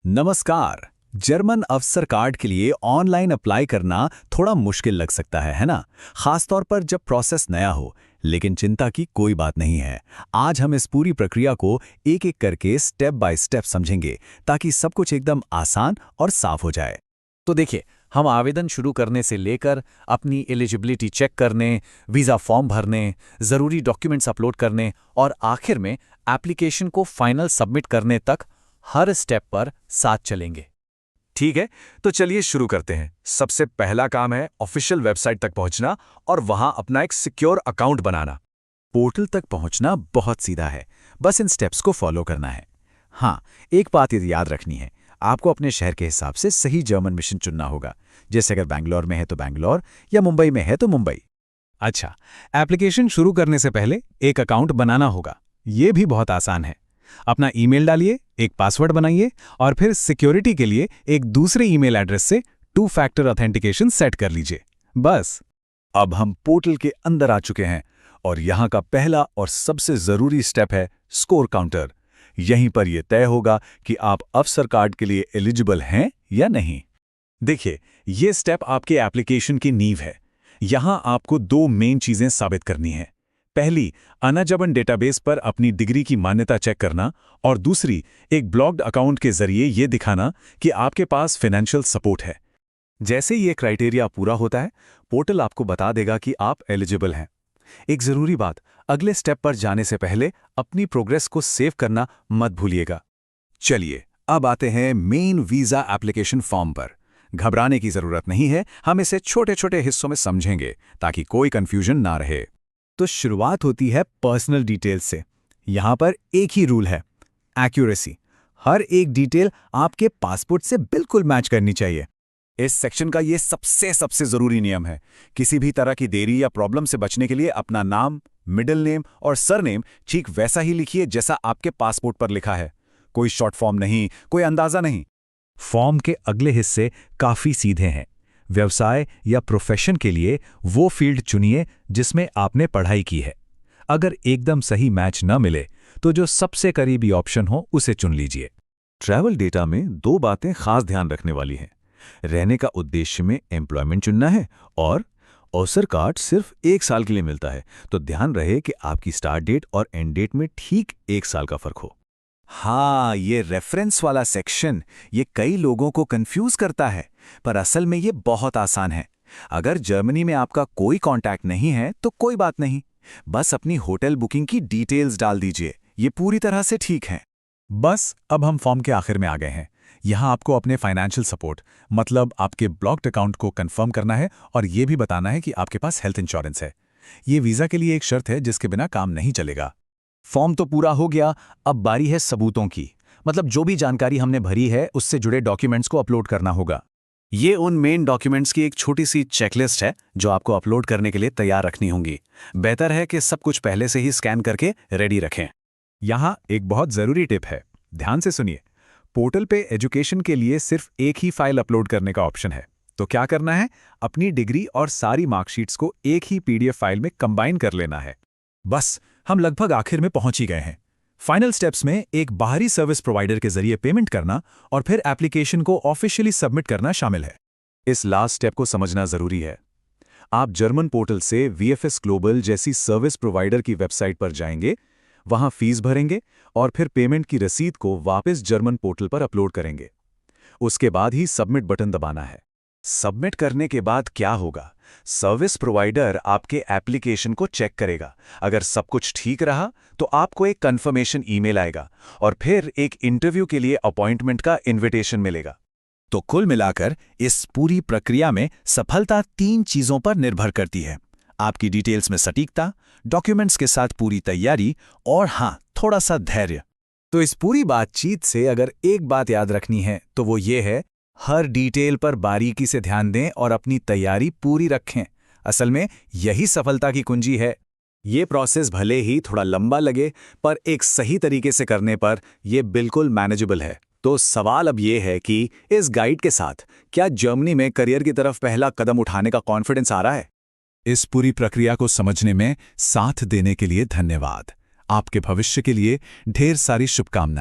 नमस्कार। जर्मन अफसर कार्ड के लिए ऑनलाइन अप्लाई करना थोड़ा मुश्किल लग सकता है ना? खासतौर पर जब प्रोसेस नया हो। लेकिन चिंता की कोई बात नहीं है। आज हम इस पूरी प्रक्रिया को एक एक करके स्टेप बाय स्टेप समझेंगे ताकि सब कुछ एकदम आसान और साफ हो जाए। तो देखिए, हम आवेदन शुरू करने से लेकर अपनी एलिजिबिलिटी चेक करने, वीज़ा फॉर्म भरने, ज़रूरी डॉक्यूमेंट्स अपलोड करने और आखिर में एप्लीकेशन को फाइनल सबमिट करने तक हर स्टेप पर साथ चलेंगे। ठीक है, तो चलिए शुरू करते हैं। सबसे पहला काम है ऑफिशियल वेबसाइट तक पहुंचना और वहां अपना एक सिक्योर अकाउंट बनाना। पोर्टल तक पहुंचना बहुत सीधा है, बस इन स्टेप्स को फॉलो करना है। हाँ, एक बात याद रखनी है, आपको अपने शहर के हिसाब से सही जर्मन मिशन चुनना होगा। जैसे अगर बैंगलोर में है तो बैंगलोर या मुंबई में है तो मुंबई। अच्छा, एप्लीकेशन शुरू करने से पहले एक अकाउंट बनाना होगा। ये भी बहुत आसान है। अपना ईमेल डालिए, एक पासवर्ड बनाइए और फिर सिक्योरिटी के लिए एक दूसरे ईमेल एड्रेस से 2 फैक्टर ऑथेंटिकेशन सेट कर लीजिए। बस। अब हम पोर्टल के अंदर आ चुके हैं और यहाँ का पहला और सबसे जरूरी स्टेप है स्कोर काउंटर। यहीं पर यह तय होगा कि आप अफसर कार्ड के लिए एलिजिबल हैं या नहीं। देखिए, ये स्टेप आपके एप्लीकेशन की नींव है। यहाँ आपको 2 मेन चीजें साबित करनी है। पहली, अनाजबन डेटाबेस पर अपनी डिग्री की मान्यता चेक करना और दूसरी, एक ब्लॉग्ड अकाउंट के जरिए ये दिखाना कि आपके पास फाइनेंशियल सपोर्ट है। जैसे ये क्राइटेरिया पूरा होता है, पोर्टल आपको बता देगा कि आप एलिजिबल हैं। एक जरूरी बात, अगले स्टेप पर जाने से पहले अपनी प्रोग्रेस को सेव करना मत भूलिएगा। चलिए, अब आते हैं मेन वीजा एप्लीकेशन फॉर्म पर। घबराने की जरूरत नहीं है, हम इसे छोटे छोटे हिस्सों में समझेंगे ताकि कोई कंफ्यूजन ना रहे। तो शुरुआत होती है पर्सनल डिटेल्स से। यहां पर एक ही रूल है, एक्यूरेसी। हर एक डिटेल आपके पासपोर्ट से बिल्कुल मैच करनी चाहिए। इस सेक्शन का ये सबसे जरूरी नियम है। किसी भी तरह की देरी या प्रॉब्लम से बचने के लिए अपना नाम, मिडिल नेम और सरनेम ठीक वैसा ही लिखिए जैसा आपके पासपोर्ट पर लिखा है। कोई शॉर्ट फॉर्म नहीं, कोई अंदाजा नहीं। फॉर्म के अगले हिस्से काफी सीधे हैं। व्यवसाय या प्रोफेशन के लिए वो फील्ड चुनिए जिसमें आपने पढ़ाई की है। अगर एकदम सही मैच न मिले तो जो सबसे करीबी ऑप्शन हो उसे चुन लीजिए। ट्रैवल डेटा में 2 बातें खास ध्यान रखने वाली हैं। रहने का उद्देश्य में एम्प्लॉयमेंट चुनना है और अवसर कार्ड सिर्फ 1 साल के लिए मिलता है, तो ध्यान रहे कि आपकी स्टार्ट डेट और एंड डेट में ठीक 1 साल का फर्क हो। हाँ, ये रेफरेंस वाला सेक्शन ये कई लोगों को कंफ्यूज करता है, पर असल में ये बहुत आसान है। अगर जर्मनी में आपका कोई कांटेक्ट नहीं है तो कोई बात नहीं, बस अपनी होटल बुकिंग की डिटेल्स डाल दीजिए, ये पूरी तरह से ठीक है। बस, अब हम फॉर्म के आखिर में आ गए हैं। यहाँ आपको अपने फाइनेंशियल सपोर्ट, मतलब आपके ब्लॉक्ड अकाउंट को कंफर्म करना है और ये भी बताना है कि आपके पास हेल्थ इंश्योरेंस है। ये वीज़ा के लिए एक शर्त है जिसके बिना काम नहीं चलेगा। फॉर्म तो पूरा हो गया, अब बारी है सबूतों की। मतलब जो भी जानकारी हमने भरी है उससे जुड़े डॉक्यूमेंट्स को अपलोड करना होगा। ये उन मेन डॉक्यूमेंट्स की एक छोटी सी चेकलिस्ट है जो आपको अपलोड करने के लिए तैयार रखनी होंगी। बेहतर है कि सब कुछ पहले से ही स्कैन करके रेडी रखें। यहाँ एक बहुत ज़रूरी टिप है, ध्यान से सुनिए। पोर्टल पे एजुकेशन के लिए सिर्फ एक ही फाइल अपलोड करने का ऑप्शन है। तो क्या करना है, अपनी डिग्री और सारी मार्कशीट्स को एक ही PDF फाइल में कंबाइन कर लेना है। बस, हम लगभग आखिर में पहुंच ही गए हैं। फाइनल स्टेप्स में एक बाहरी सर्विस प्रोवाइडर के जरिए पेमेंट करना और फिर एप्लीकेशन को ऑफिशियली सबमिट करना शामिल है। इस लास्ट स्टेप को समझना जरूरी है। आप जर्मन पोर्टल से VFS ग्लोबल जैसी सर्विस प्रोवाइडर की वेबसाइट पर जाएंगे, वहां फीस भरेंगे और फिर पेमेंट की रसीद को वापस जर्मन पोर्टल पर अपलोड करेंगे। उसके बाद ही सबमिट बटन दबाना है। सबमिट करने के बाद क्या होगा, सर्विस प्रोवाइडर आपके एप्लीकेशन को चेक करेगा। अगर सब कुछ ठीक रहा तो आपको एक कंफर्मेशन ईमेल आएगा और फिर एक इंटरव्यू के लिए अपॉइंटमेंट का इनविटेशन मिलेगा। तो कुल मिलाकर इस पूरी प्रक्रिया में सफलता 3 चीजों पर निर्भर करती है। आपकी डिटेल्स में सटीकता, डॉक्यूमेंट्स के साथ पूरी तैयारी और हाँ, थोड़ा सा धैर्य। तो इस पूरी बातचीत से अगर एक बात याद रखनी है तो वो ये है, हर डिटेल पर बारीकी से ध्यान दें और अपनी तैयारी पूरी रखें। असल में यही सफलता की कुंजी है। ये प्रोसेस भले ही थोड़ा लंबा लगे, पर एक सही तरीके से करने पर यह बिल्कुल मैनेजेबल है। तो सवाल अब ये है कि इस गाइड के साथ क्या जर्मनी में करियर की तरफ पहला कदम उठाने का कॉन्फिडेंस आ रहा है? इस पूरी प्रक्रिया को समझने में साथ देने के लिए धन्यवाद। आपके भविष्य के लिए ढेर सारी शुभकामनाएं।